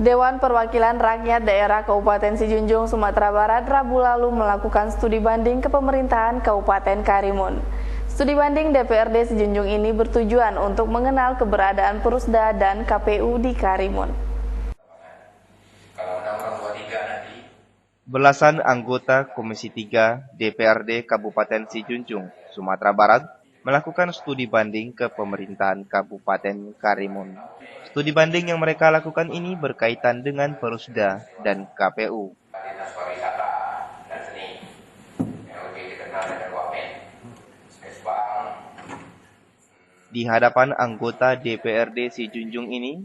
Dewan Perwakilan Rakyat Daerah Kabupaten Sijunjung, Sumatera Barat Rabu lalu melakukan studi banding ke pemerintahan Kabupaten Karimun. Studi banding DPRD Sijunjung ini bertujuan untuk mengenal keberadaan Perusda dan KPU di Karimun. Belasan anggota Komisi 3 DPRD Kabupaten Sijunjung, Sumatera Barat melakukan studi banding ke pemerintahan Kabupaten Karimun. Studi banding yang mereka lakukan ini berkaitan dengan Perusda dan KPU. Di hadapan anggota DPRD Sijunjung ini,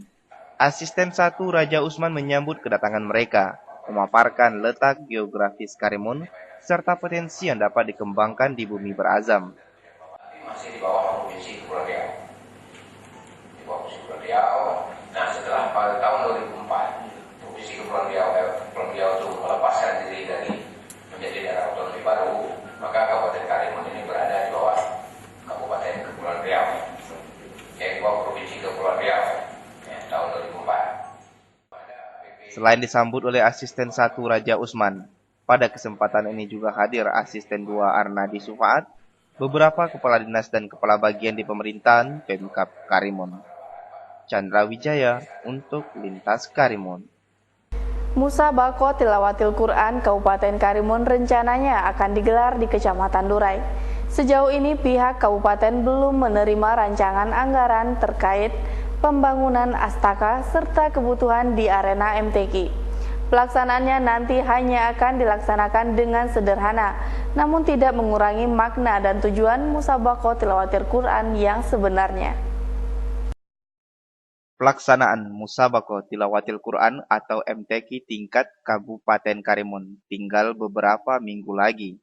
Asisten 1 Raja Usman menyambut kedatangan mereka, memaparkan letak geografis Karimun serta potensi yang dapat dikembangkan di bumi berazam. Masih di bawah Provinsi Kepulauan Riau. Di bawah Provinsi Kepulauan Riau. Nah, setelah pada tahun 2004, Provinsi Kepulauan Riau itu melepaskan diri dari menjadi daerah otonomi baru, maka Kabupaten Karimun ini berada di bawah Kabupaten Kepulauan Riau. Di bawah Provinsi Kepulauan Riau. Tahun 2004. Selain disambut oleh Asisten 1 Raja Usman, pada kesempatan ini juga hadir Asisten 2 Arnadi Sufaat, beberapa kepala dinas dan kepala bagian di pemerintahan Pemkab Karimun. Chandra Wijaya untuk Lintas Karimun. Musabaqah Tilawatil Quran Kabupaten Karimun rencananya akan digelar di Kecamatan Durai. Sejauh ini pihak kabupaten belum menerima rancangan anggaran terkait pembangunan astaka serta kebutuhan di arena MTQ. Pelaksanaannya nanti hanya akan dilaksanakan dengan sederhana, namun tidak mengurangi makna dan tujuan Musabaqah Tilawatil Quran yang sebenarnya. Pelaksanaan Musabaqah Tilawatil Quran atau MTQ tingkat Kabupaten Karimun tinggal beberapa minggu lagi.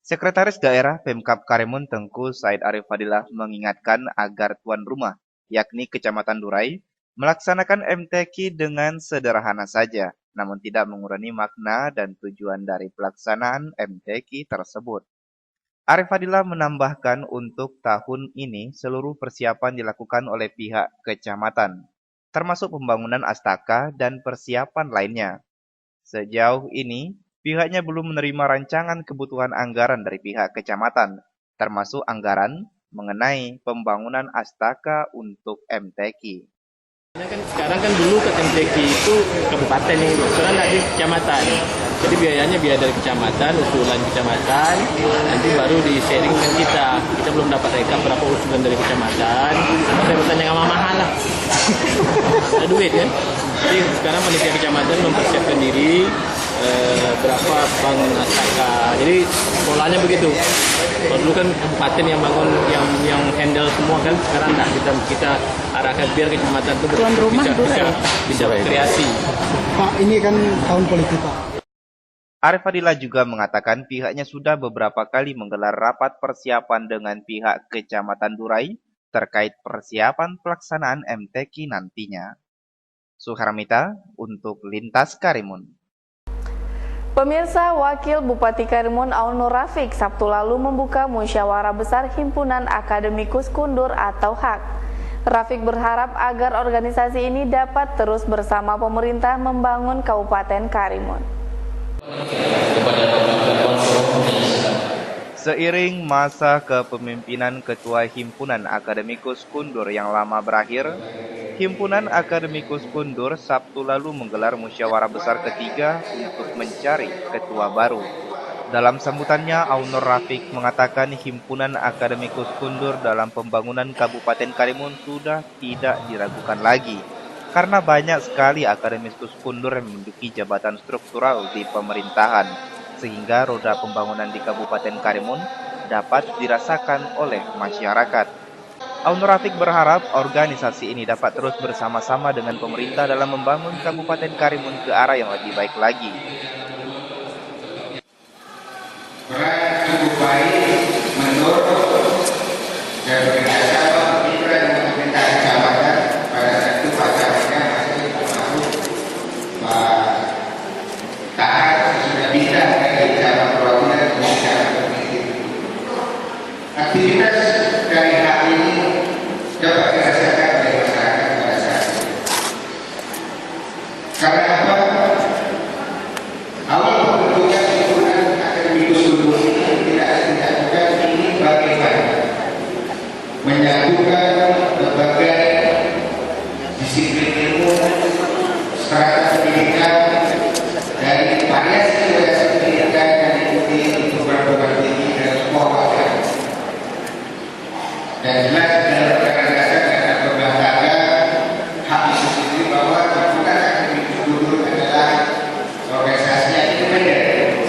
Sekretaris Daerah Pemkab Karimun Tengku Said Arif Fadilah mengingatkan agar tuan rumah, yakni Kecamatan Durai, melaksanakan MTQ dengan sederhana saja, namun tidak mengurangi makna dan tujuan dari pelaksanaan MTQ tersebut. Arif Fadilah menambahkan untuk tahun ini seluruh persiapan dilakukan oleh pihak kecamatan, termasuk pembangunan astaka dan persiapan lainnya. Sejauh ini, pihaknya belum menerima rancangan kebutuhan anggaran dari pihak kecamatan, termasuk anggaran mengenai pembangunan astaka untuk MTQ. Sekarang kan dulu ke MTQ itu kabupaten yang sekarang ada di kecamatan. Jadi biayanya biaya dari kecamatan, usulan kecamatan, nanti baru di-sharing dengan kita. Kita belum dapat rekap berapa usulan dari kecamatan. Saya bertanya sama mahal lah. Ada duit ya. Jadi sekarang panitia kecamatan mempersiapkan diri berapa bangun astaka. Jadi polanya begitu. Kalau dulu kan kabupaten yang bangun, yang handle semua kan, sekarang enggak, kita arahkan biar kecamatan itu bisa berkreasi. Pak, ini kan tahun politik, Pak. Arif Fadilah juga mengatakan pihaknya sudah beberapa kali menggelar rapat persiapan dengan pihak Kecamatan Durai terkait persiapan pelaksanaan MTQ nantinya. Suharmita untuk Lintas Karimun. Pemirsa, Wakil Bupati Karimun Aun Nur Rafiq Sabtu lalu membuka musyawarah besar Himpunan Akademikus Kundur atau HAK. Rafiq berharap agar organisasi ini dapat terus bersama pemerintah membangun Kabupaten Karimun. Seiring masa kepemimpinan Ketua Himpunan Akademikus Kundur yang lama berakhir, Himpunan Akademikus Kundur Sabtu lalu menggelar musyawarah besar ketiga untuk mencari ketua baru. Dalam sambutannya, Aun Nur Rafiq mengatakan Himpunan Akademikus Kundur dalam pembangunan Kabupaten Karimun sudah tidak diragukan lagi, karena banyak sekali akademikus kundur yang menduduki jabatan struktural di pemerintahan, sehingga roda pembangunan di Kabupaten Karimun dapat dirasakan oleh masyarakat. Aun Nur Rafiq berharap organisasi ini dapat terus bersama-sama dengan pemerintah dalam membangun Kabupaten Karimun ke arah yang lebih baik lagi. Cukup baik menurut dan bekerjasama pemerintah dan pemerintah kecamatan pada saat itu pacarnya masih termasuk Pak Tahan sudah bisa dari cara perwakilan dan cara berpikir. Aktivitas dari hal ini dapat dirasakan oleh masyarakat pada saat ini. Karena apa? Awal pembentukan himpunan akademikus Kundur ini tidak dilakukan ini bagaimana menyatukan berbagai disiplin ilmu, strata pendidikan dari variasi pendidikan yang diikuti untuk perguruan tinggi dan sekolah. Dan jelas dalam perkara dasar dan berbelakangnya hak itu sendiri bahwa himpunan akademikus Kundur adalah organisasi yang independen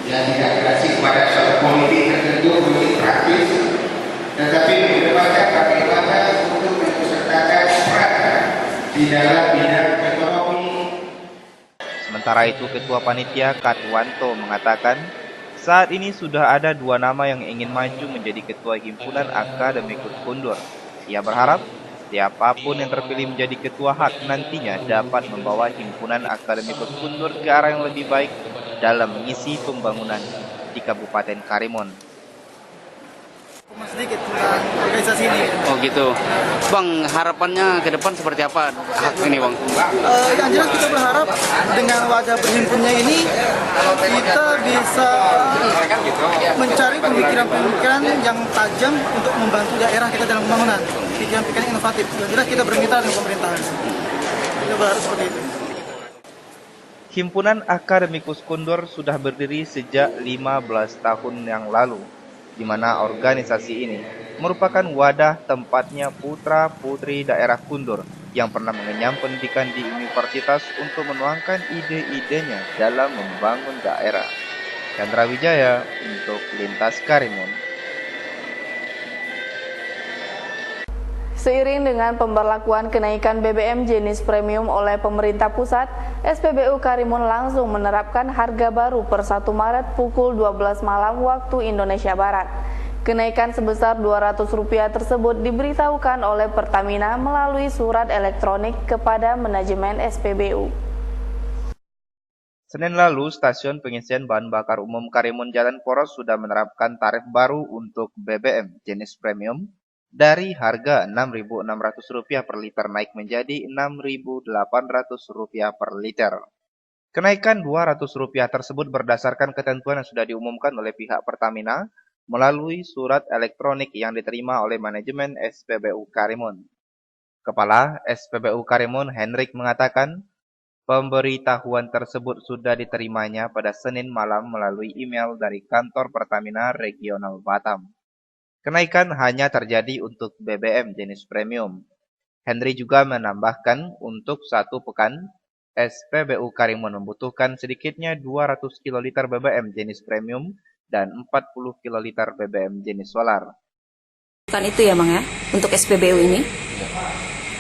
yang tidak berbasis pada suatu politik tertentu, politik praktis, tetapi mengedepankan bagaimana untuk mengikutsertakan peran di dalam bidang ekonomi. Sementara itu, Ketua Panitia Katwanto mengatakan, saat ini sudah ada 2 nama yang ingin maju menjadi Ketua Himpunan Akademikus Kundur. Ia berharap siapapun yang terpilih menjadi Ketua HAK nantinya dapat membawa Himpunan Akademikus Kundur ke arah yang lebih baik dalam mengisi pembangunan di Kabupaten Karimun. Sedikit tentang organisasi ini. Oh gitu. Bang, harapannya ke depan seperti apa HAK ini, Bang? Yang jelas kita berharap dengan wadah berhimpunnya ini kita bisa mencari pemikiran-pemikiran yang tajam untuk membantu daerah kita dalam pembangunan. Pikiran-pikiran inovatif. Yang jelas kita bermitra dengan pemerintahan. Kita berharap seperti itu. Himpunan Akademikus Kundur sudah berdiri sejak 15 tahun yang lalu, di mana organisasi ini merupakan wadah tempatnya putra-putri daerah Kundur yang pernah mengenyam pendidikan di universitas untuk menuangkan ide-idenya dalam membangun daerah. Chandra Wijaya untuk Lintas Karimun. Seiring dengan pemberlakuan kenaikan BBM jenis premium oleh pemerintah pusat, SPBU Karimun langsung menerapkan harga baru per 1 Maret pukul 12 malam waktu Indonesia Barat. Kenaikan sebesar Rp200 tersebut diberitahukan oleh Pertamina melalui surat elektronik kepada manajemen SPBU. Senin lalu, stasiun pengisian bahan bakar umum Karimun Jalan Poros sudah menerapkan tarif baru untuk BBM jenis premium dari harga Rp6.600 per liter naik menjadi Rp6.800 per liter. Kenaikan Rp200 tersebut berdasarkan ketentuan yang sudah diumumkan oleh pihak Pertamina melalui surat elektronik yang diterima oleh manajemen SPBU Karimun. Kepala SPBU Karimun, Hendrik, mengatakan pemberitahuan tersebut sudah diterimanya pada Senin malam melalui email dari kantor Pertamina Regional Batam. Kenaikan hanya terjadi untuk BBM jenis premium. Henry juga menambahkan untuk 1 pekan, SPBU Karimun membutuhkan sedikitnya 200 kiloliter BBM jenis premium dan 40 kiloliter BBM jenis solar. Kan itu ya Bang ya, untuk SPBU ini.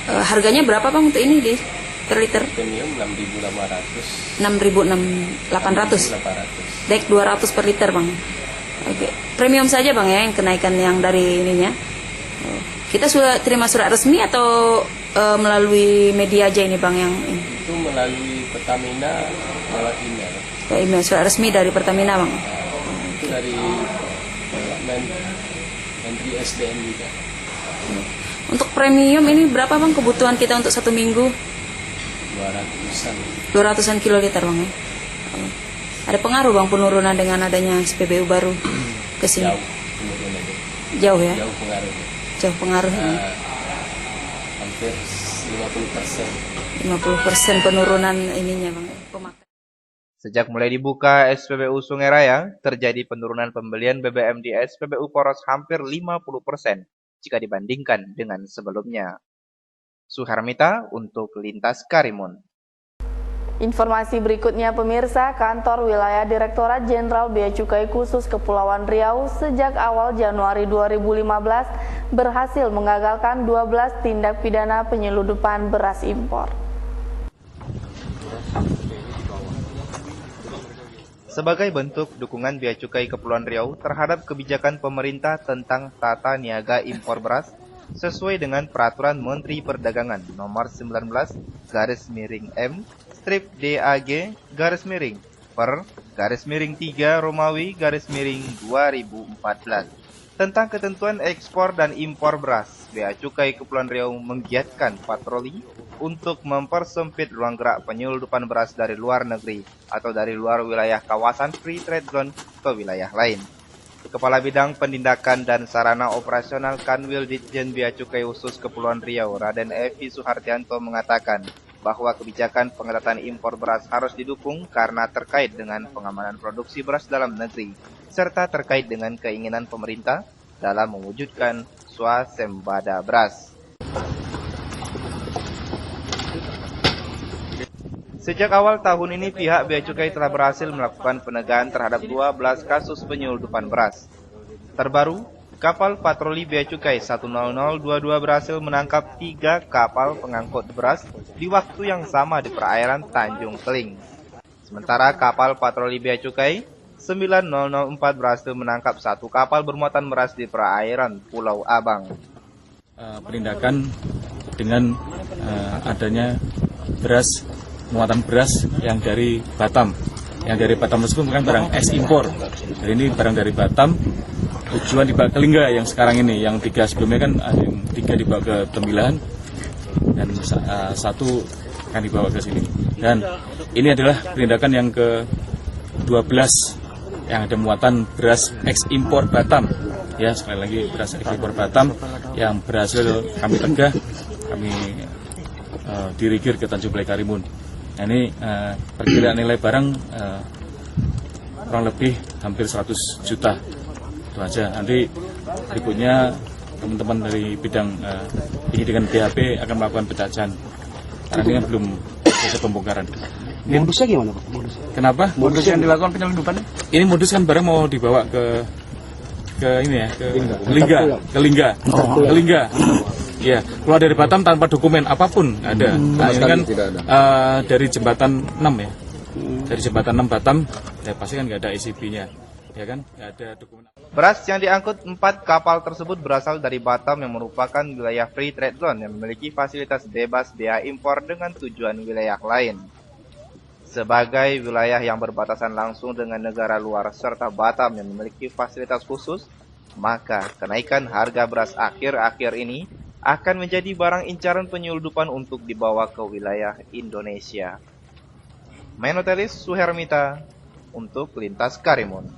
Harganya berapa Bang untuk ini per liter? Premium 6.800. 6.800. Dek 200 per liter Bang. Oke. Premium saja Bang ya yang kenaikan yang dari ininya. Kita sudah terima surat resmi atau melalui media aja ini Bang yang ini? Itu melalui Pertamina lewat email. Email surat resmi dari Pertamina Bang. Itu dari Menteri SDM juga. Untuk premium ini berapa Bang kebutuhan kita untuk 1 minggu? 200-an kiloliter Bang ya. Ada pengaruh Bang penurunan dengan adanya SPBU baru ke sini? Jauh ya? Jauh pengaruhnya. Jauh pengaruh ini. Hampir 50%. 50% penurunan ininya Bang. Sejak mulai dibuka SPBU Sungai Raya, terjadi penurunan pembelian BBM di SPBU Poros hampir 50% jika dibandingkan dengan sebelumnya. Suharmita untuk Lintas Karimun. Informasi berikutnya pemirsa, kantor wilayah Direktorat Jenderal Bea Cukai Khusus Kepulauan Riau sejak awal Januari 2015 berhasil mengagalkan 12 tindak pidana penyeludupan beras impor. Sebagai bentuk dukungan Bea Cukai Kepulauan Riau terhadap kebijakan pemerintah tentang tata niaga impor beras sesuai dengan Peraturan Menteri Perdagangan Nomor 19/M DAG/per/3 Romawi/2014. Tentang ketentuan ekspor dan impor beras, Bea Cukai Kepulauan Riau menggiatkan patroli untuk mempersempit ruang gerak penyelundupan beras dari luar negeri atau dari luar wilayah kawasan Free Trade Zone ke wilayah lain. Kepala Bidang Penindakan dan Sarana Operasional Kanwil Ditjen Bea Cukai Khusus Kepulauan Riau, Raden Evi Suhartianto mengatakan bahwa kebijakan pengetatan impor beras harus didukung karena terkait dengan pengamanan produksi beras dalam negeri, serta terkait dengan keinginan pemerintah dalam mewujudkan swasembada beras. Sejak awal tahun ini, pihak Bea Cukai telah berhasil melakukan penegakan terhadap 12 kasus penyelundupan beras. Terbaru, kapal patroli Bea Cukai 10022 berhasil menangkap 3 kapal pengangkut beras di waktu yang sama di perairan Tanjung Keling. Sementara kapal patroli Bea Cukai 9004 berhasil menangkap 1 kapal bermuatan beras di perairan Pulau Abang. Penindakan dengan adanya muatan beras yang dari Batam. Yang dari Batam tersebut bukan barang ekspor. Jadi ini barang dari Batam, tujuan dibawa ke Lingga yang sekarang ini. Yang 3 sebelumnya kan ada yang 3 dibawa ke Tembilahan dan 1 akan dibawa ke sini. Dan ini adalah penindakan yang ke-12 yang ada muatan beras ekspor Batam. Ya, sekali lagi beras ekspor Batam yang berhasil kami tegah, kami dirigir ke Tanjung Balai Karimun. Nah, ini perkiraan nilai barang kurang lebih hampir 100 juta. Itu aja. Nanti berikutnya teman-teman dari bidang penyidikan BAP akan melakukan penjajahan. Karena ini kan belum selesai pembongkaran. Modusnya gimana Pak? Kenapa? Modus yang dilakukan penyelundupan? Ini modus kan barang mau dibawa ke ini ya, ke Lingga. Ke Lingga. Ya, keluar dari Batam tanpa dokumen apapun ada. Nah, ini kan dari jembatan 6 ya. Dari jembatan 6 Batam, ya pasti kan nggak ada ICP-nya. Ya kan? Nggak ada dokumen. Beras yang diangkut 4 kapal tersebut berasal dari Batam yang merupakan wilayah Free Trade Zone yang memiliki fasilitas bebas bea impor dengan tujuan wilayah lain. Sebagai wilayah yang berbatasan langsung dengan negara luar serta Batam yang memiliki fasilitas khusus, maka kenaikan harga beras akhir-akhir ini akan menjadi barang incaran penyelundupan untuk dibawa ke wilayah Indonesia. Menotelis Suhermita untuk Lintas Karimun.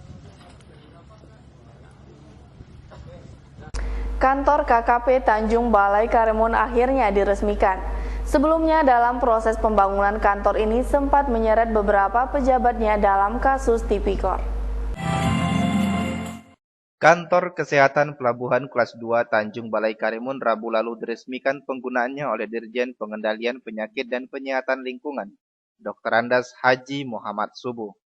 Kantor KKP Tanjung Balai Karimun akhirnya diresmikan. Sebelumnya dalam proses pembangunan kantor ini sempat menyeret beberapa pejabatnya dalam kasus tipikor. Kantor Kesehatan Pelabuhan Kelas 2 Tanjung Balai Karimun Rabu lalu diresmikan penggunaannya oleh Dirjen Pengendalian Penyakit dan Penyihatan Lingkungan, Dr. Andas Haji Muhammad Subuh.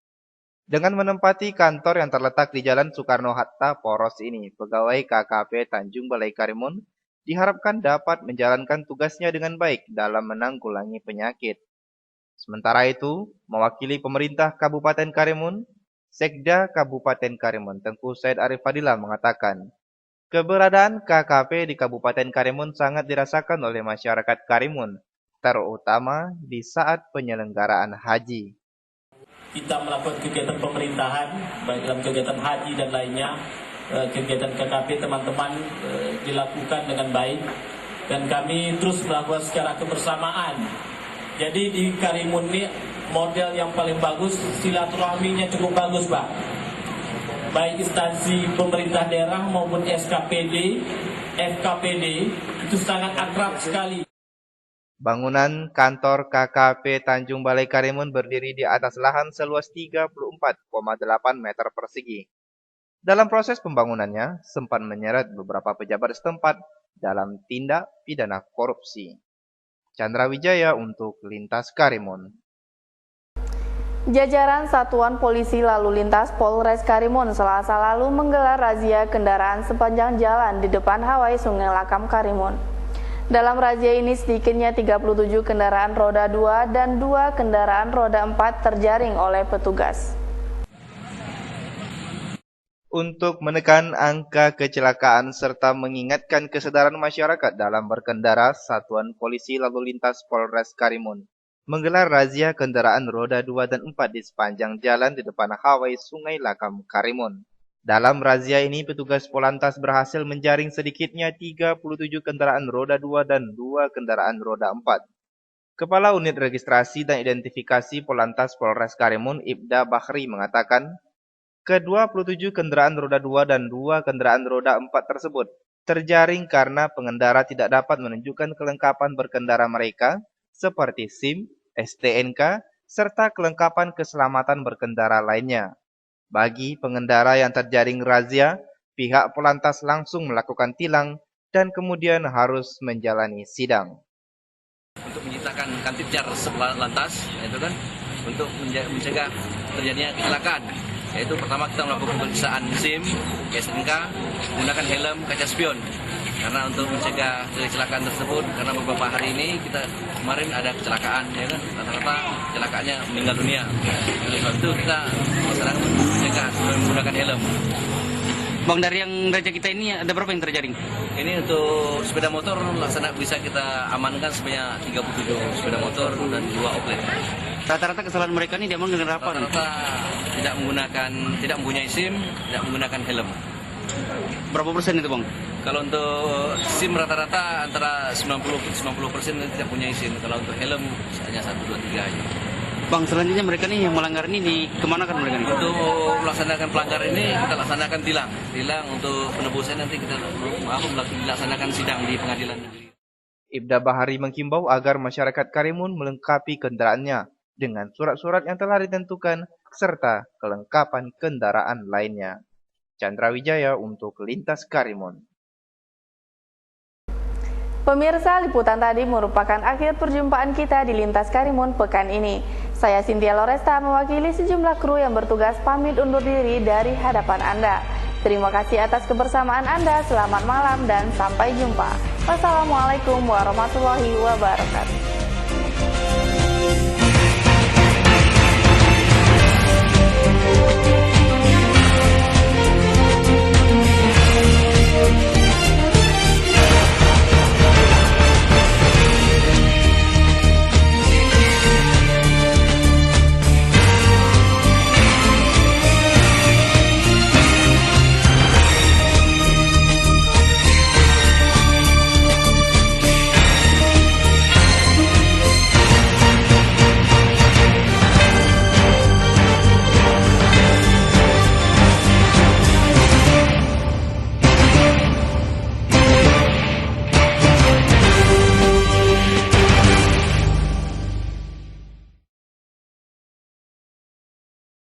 Dengan menempati kantor yang terletak di Jalan Soekarno-Hatta Poros ini, pegawai KKP Tanjung Balai Karimun diharapkan dapat menjalankan tugasnya dengan baik dalam menanggulangi penyakit. Sementara itu, mewakili pemerintah Kabupaten Karimun, Sekda Kabupaten Karimun Tengku Said Arif Fadila mengatakan, keberadaan KKP di Kabupaten Karimun sangat dirasakan oleh masyarakat Karimun, terutama di saat penyelenggaraan haji. Kita melakukan kegiatan pemerintahan, baik dalam kegiatan haji dan lainnya, kegiatan KKP teman-teman dilakukan dengan baik dan kami terus melakukan secara kebersamaan. Jadi di Karimun ini model yang paling bagus, silaturahminya cukup bagus Pak. Baik instansi pemerintah daerah maupun SKPD, FKPD itu sangat akrab sekali. Bangunan kantor KKP Tanjung Balai Karimun berdiri di atas lahan seluas 34,8 meter persegi. Dalam proses pembangunannya, sempat menyeret beberapa pejabat setempat dalam tindak pidana korupsi. Chandra Wijaya untuk Lintas Karimun. Jajaran Satuan Polisi Lalu Lintas Polres Karimun Selasa lalu menggelar razia kendaraan sepanjang jalan di depan Hawai Sungai Lakam Karimun. Dalam razia ini sedikitnya 37 kendaraan roda 2 dan 2 kendaraan roda 4 terjaring oleh petugas. Untuk menekan angka kecelakaan serta mengingatkan kesadaran masyarakat dalam berkendara, Satuan Polisi Lalu Lintas Polres Karimun menggelar razia kendaraan roda 2 dan 4 di sepanjang jalan di depan Hawai Sungai Lakam Karimun. Dalam razia ini, petugas Polantas berhasil menjaring sedikitnya 37 kendaraan roda 2 dan 2 kendaraan roda 4. Kepala Unit Registrasi dan Identifikasi Polantas Polres Karimun, Ibda Bahri, mengatakan, ke-27 kendaraan roda 2 dan 2 kendaraan roda 4 tersebut terjaring karena pengendara tidak dapat menunjukkan kelengkapan berkendara mereka seperti SIM, STNK, serta kelengkapan keselamatan berkendara lainnya. Bagi pengendara yang terjaring razia, pihak Polantas langsung melakukan tilang dan kemudian harus menjalani sidang. Untuk menciptakan Kamtipcar lantas, itu kan untuk mencegah terjadinya kecelakaan. Yaitu pertama kita melakukan pemeriksaan SIM, STNK, menggunakan helm, kaca spion. Karena untuk mencegah kecelakaan tersebut, karena beberapa hari ini kemarin ada kecelakaan, ya kan, rata-rata kecelakaannya meninggal dunia. Oleh sebab itu kita masyarakat mencegah dengan menggunakan helm. Bang, dari yang raja kita ini ada berapa yang terjaring? Ini untuk sepeda motor bisa kita amankan sebanyak 37 sepeda motor dan 2 oplet. Rata-rata kesalahan mereka ini diamankan dengan apa? Rata-rata tidak mempunyai SIM, tidak menggunakan helm. Berapa persen itu, Bang? Kalau untuk SIM rata-rata antara 90% tidak punya SIM. Kalau untuk helm hanya 1, 2, 3 aja. Bang, selanjutnya mereka nih yang melanggar ini kemana kan mereka nih? Untuk melaksanakan pelanggar ini kita laksanakan tilang. Tilang untuk penebusan nanti kita melaksanakan sidang di pengadilan negeri. Ibda Bahari menghimbau agar masyarakat Karimun melengkapi kendaraannya dengan surat-surat yang telah ditentukan serta kelengkapan kendaraan lainnya. Chandra Wijaya untuk Lintas Karimun. Pemirsa, liputan tadi merupakan akhir perjumpaan kita di Lintas Karimun pekan ini. Saya Cynthia Loresta mewakili sejumlah kru yang bertugas pamit undur diri dari hadapan Anda. Terima kasih atas kebersamaan Anda, selamat malam dan sampai jumpa. Wassalamualaikum warahmatullahi wabarakatuh.